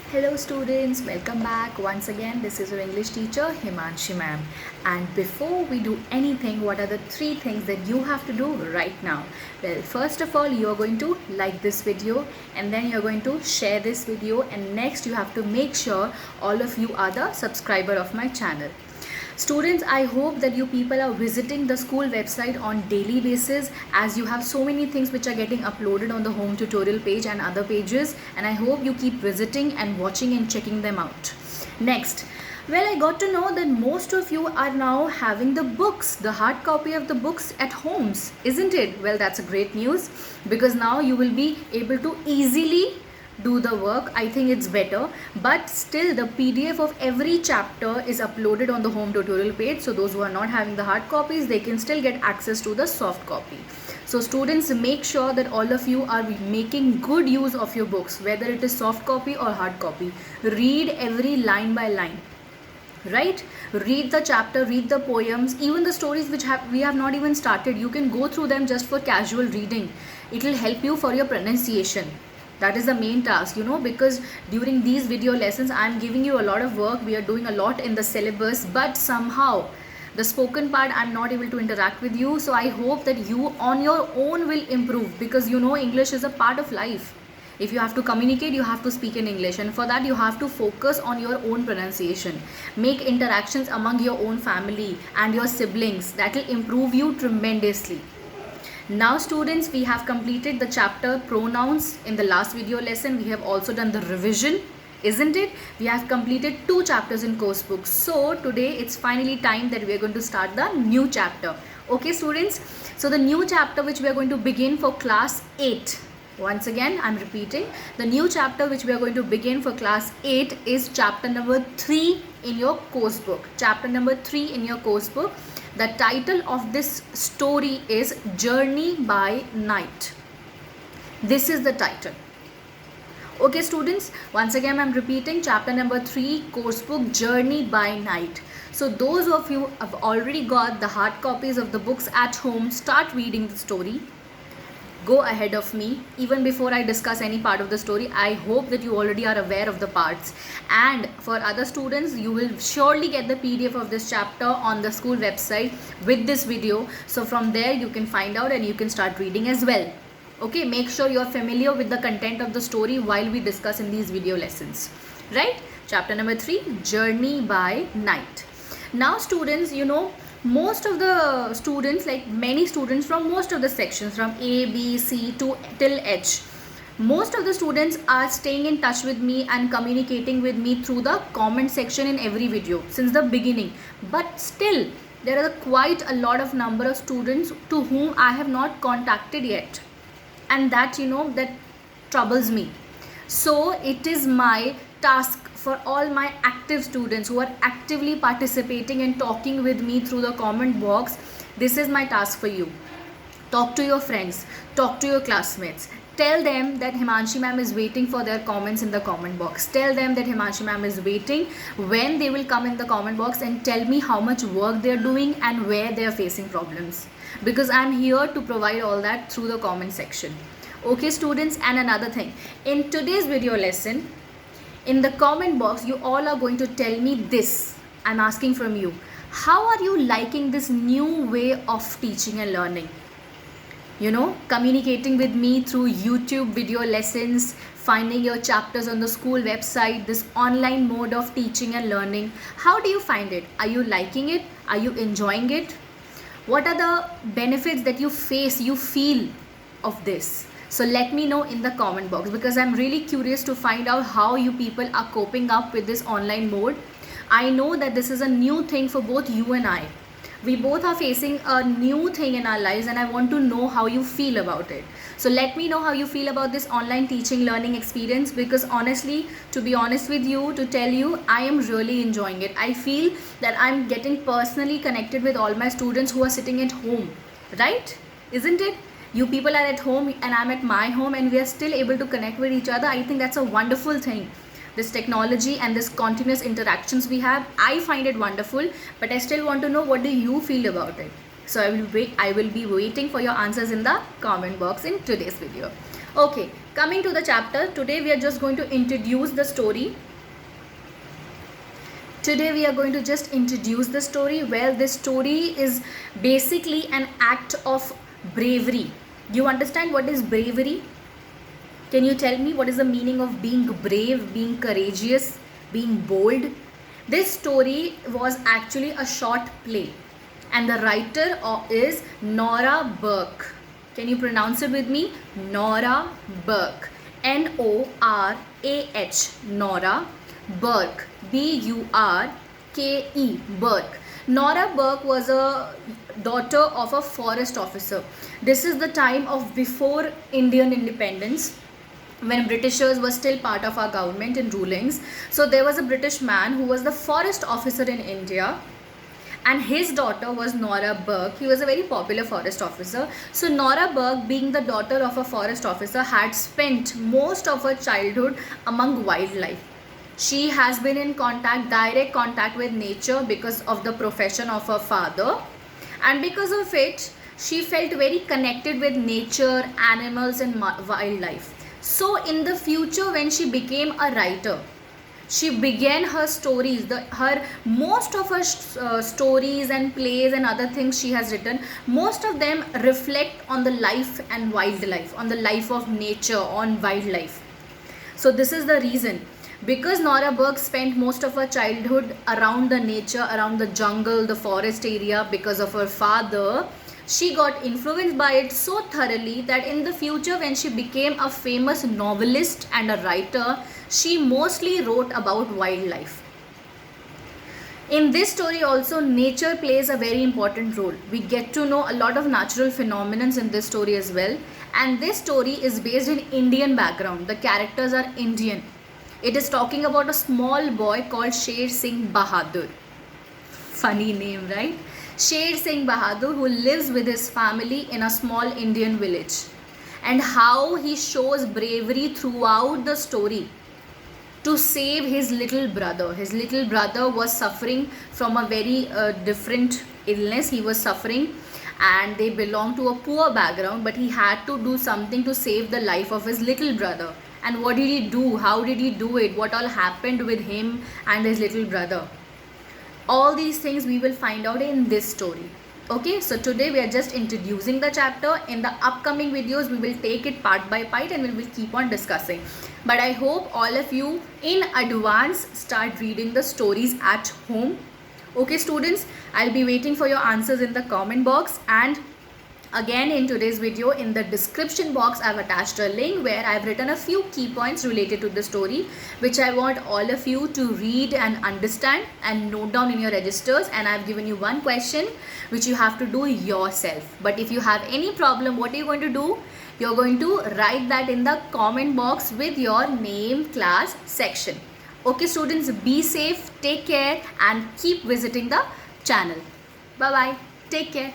Hello students, welcome back once again. This is your English teacher Himanshi ma'am. And before we do anything, what are the three things that you have to do right now? Well, first of all, you are going to like this video, and then you're going to share this video, and next you have to make sure all of you are the subscriber of my channel. Students, I hope that you people are visiting the school website on daily basis, as you have so many things which are getting uploaded on the home tutorial page and other pages, and I hope you keep visiting and watching and checking them out. Next, well, I got to know that most of you are now having the books, the hard copy of the books at homes, isn't it? Well, that's a great news, because now you will be able to easily do the work. I think it's better, but still the PDF of every chapter is uploaded on the home tutorial page, so those who are not having the hard copies, they can still get access to the soft copy. So students, make sure that all of you are making good use of your books, whether it is soft copy or hard copy. Read every line by line, right? Read the chapter, read the poems, even the stories which we have not even started. You can go through them just for casual reading. It will help you for your pronunciation. That is the main task, because during these video lessons I'm giving you a lot of work. We are doing a lot in the syllabus, but somehow the spoken part I'm not able to interact with you. So I hope that you on your own will improve, because English is a part of life. If you have to communicate, you have to speak in English, and for that you have to focus on your own pronunciation. Make interactions among your own family and your siblings. That will improve you tremendously. Now students, we have completed the chapter pronouns in the last video lesson. We have also done the revision, isn't it? We have completed 2 chapters in course book. So today it's finally time that we are going to start the new chapter. Okay students, so the new chapter which we are going to begin for class 8. Once again, I'm repeating, the new chapter which we are going to begin for class 8 is chapter number 3 in your course book. Chapter number 3 in your course book. The title of this story is Journey by Night. This is the title. Okay students, once again I'm repeating, chapter number 3, course book, Journey by Night. So those of you have already got the hard copies of the books at home, start reading the story. Go ahead of me. Even before I discuss any part of the story, I hope that you already are aware of the parts. And for other students, you will surely get the PDF of this chapter on the school website with this video. So from there you can find out and you can start reading as well. Okay, make sure you are familiar with the content of the story while we discuss in these video lessons. Right? Chapter number 3, Journey by Night. Now students, most of the students, like many students from most of the sections from A, B, C to till H, most of the students are staying in touch with me and communicating with me through the comment section in every video since the beginning. But still, there are quite a lot of number of students to whom I have not contacted yet, and that that troubles me. So it is my task for all my active students who are actively participating and talking with me through the comment box. This is my task for you. Talk to your friends, talk to your classmates. Tell them that Himanshi ma'am is waiting for their comments in the comment box. Tell them that Himanshi ma'am is waiting when they will come in the comment box and tell me how much work they are doing and where they are facing problems. Because I am here to provide all that through the comment section. Okay students, and another thing. In today's video lesson, in the comment box, you all are going to tell me this. I'm asking from you. How are you liking this new way of teaching and learning? Communicating with me through YouTube video lessons, finding your chapters on the school website, this online mode of teaching and learning. How do you find it? Are you liking it? Are you enjoying it? What are the benefits that you feel of this? So let me know in the comment box, because I'm really curious to find out how you people are coping up with this online mode. I know that this is a new thing for both you and I. We both are facing a new thing in our lives, and I want to know how you feel about it. So let me know how you feel about this online teaching learning experience, because honestly, to be honest with you, to tell you, I am really enjoying it. I feel that I'm getting personally connected with all my students who are sitting at home, right? Isn't it? You people are at home and I'm at my home, and we are still able to connect with each other. I think that's a wonderful thing. This technology and this continuous interactions we have, I find it wonderful, but I still want to know, what do you feel about it? So I will be waiting for your answers in the comment box in today's video. Okay, coming to the chapter, today we are just going to introduce the story. Today we are going to just introduce the story. Well, this story is basically an act of bravery. You understand what is bravery? Can you tell me what is the meaning of being brave, being courageous, being bold? This story was actually a short play, and the writer is Nora Burke. Can you pronounce it with me? Nora Burke. Norah. Nora Burke. Burke. Burke. Nora Burke was a daughter of a forest officer. This is the time of before Indian independence, when Britishers were still part of our government and rulings. So there was a British man who was the forest officer in India, and his daughter was Nora Burke. He was a very popular forest officer. So Nora Burke, being the daughter of a forest officer, had spent most of her childhood among wildlife. She has been in direct contact with nature because of the profession of her father, and because of it she felt very connected with nature, animals and wildlife. So in the future, when she became a writer, she began her stories, most of her stories and plays and other things she has written, most of them reflect on the life and wildlife, on the life of nature, on wildlife. So this is the reason, because Nora Burke spent most of her childhood around the nature, around the jungle, the forest area, because of her father, she got influenced by it so thoroughly that in the future, when she became a famous novelist and a writer, she mostly wrote about wildlife. In this story also, nature plays a very important role. We get to know a lot of natural phenomena in this story as well. And this story is based in Indian background. The characters are Indian. It is talking about a small boy called Sher Singh Bahadur. Funny name, right? Sher Singh Bahadur, who lives with his family in a small Indian village, and how he shows bravery throughout the story to save his little brother. His little brother was suffering from a very different illness. He was suffering, and they belonged to a poor background, but he had to do something to save the life of his little brother. And what did he do? How did he do it? What all happened with him and his little brother? All these things we will find out in this story. Okay, so today we are just introducing the chapter. In the upcoming videos, we will take it part by part and we will keep on discussing. But I hope all of you in advance start reading the stories at home. Okay, students, I'll be waiting for your answers in the comment box. And again, in today's video, in the description box, I've attached a link where I've written a few key points related to the story, which I want all of you to read and understand and note down in your registers. And I've given you one question which you have to do yourself. But if you have any problem, what are you going to do? You're going to write that in the comment box with your name, class, section. Okay, students, be safe, take care, and keep visiting the channel. Bye-bye. Take care.